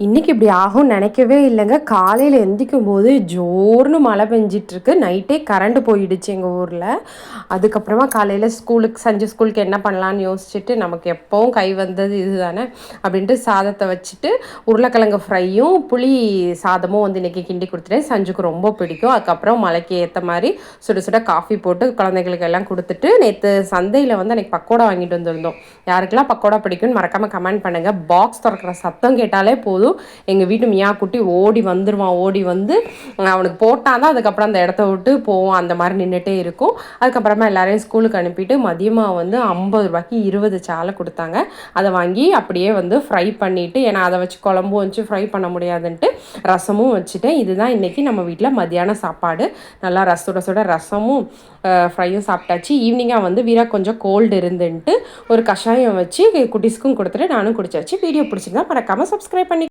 இன்றைக்கி இப்படி ஆகும்னு நினைக்கவே இல்லைங்க. காலையில் எந்திரிக்கும்போது ஜோர்னு மழை பெஞ்சிட்ருக்கு. நைட்டே கரண்ட் போயிடுச்சு எங்கள் ஊரில். அதுக்கப்புறமா காலையில் சஞ்சு ஸ்கூலுக்கு என்ன பண்ணலான்னு யோசிச்சுட்டு, நமக்கு எப்போவும் கை வந்தது இது தானே அப்படின்ட்டு சாதத்தை வச்சுட்டு உருளைக்கிழங்கு ஃப்ரையும் புளி சாதமும் வந்து இன்றைக்கி கிண்டி கொடுத்துட்டேன். சஞ்சுக்கு ரொம்ப பிடிக்கும். அதுக்கப்புறம் மழைக்கு ஏற்ற மாதிரி சுட சுட காஃபி போட்டு குழந்தைங்களுக்கு எல்லாம் கொடுத்துட்டு, நேற்று சந்தையில் வந்து அன்றைக்கி பக்கோடா வாங்கிட்டு வந்திருந்தோம். யாருக்கெல்லாம் பக்கோடா பிடிக்கும்னு மறக்காமல் கமெண்ட் பண்ணுங்கள். பாக்ஸ் திறக்கிற சத்தம் கேட்டாலே போதும் எங்கள் வீட்டு மியா குட்டி ஓடி வந்துடுவான். ஓடி வந்து அவனுக்கு போட்டால் தான் அதுக்கப்புறம் அந்த இடத்த விட்டு போவோம். அந்த மாதிரி நின்றுட்டே இருக்கும். அதுக்கப்புறமா எல்லாரையும் ஸ்கூலுக்கு அனுப்பிட்டு மதியமாக வந்து 50 ரூபாய்க்கு 20 சாலை கொடுத்தாங்க. அதை வாங்கி அப்படியே வந்து ஃப்ரை பண்ணிவிட்டு, ஏன்னா அதை வச்சு குழம்பும் வச்சு ஃப்ரை பண்ண முடியாதுன்ட்டு ரசமும் வச்சுட்டேன். இதுதான் இன்றைக்கி நம்ம வீட்டில் மதியான சாப்பாடு. நல்லா சுட சுட ரசமும் ஃப்ரையும் சாப்பிட்டாச்சு. ஈவினிங்காக வந்து வீரா கொஞ்சம் கோல்டு இருந்துன்ட்டு ஒரு கஷாயம் வச்சு குட்டீஸ்க்கும் கொடுத்துட்டு நானும் குடிச்சாச்சு. வீடியோ பிடிச்சிருந்தா மறக்காமல் சப்ஸ்கிரைப் பண்ணி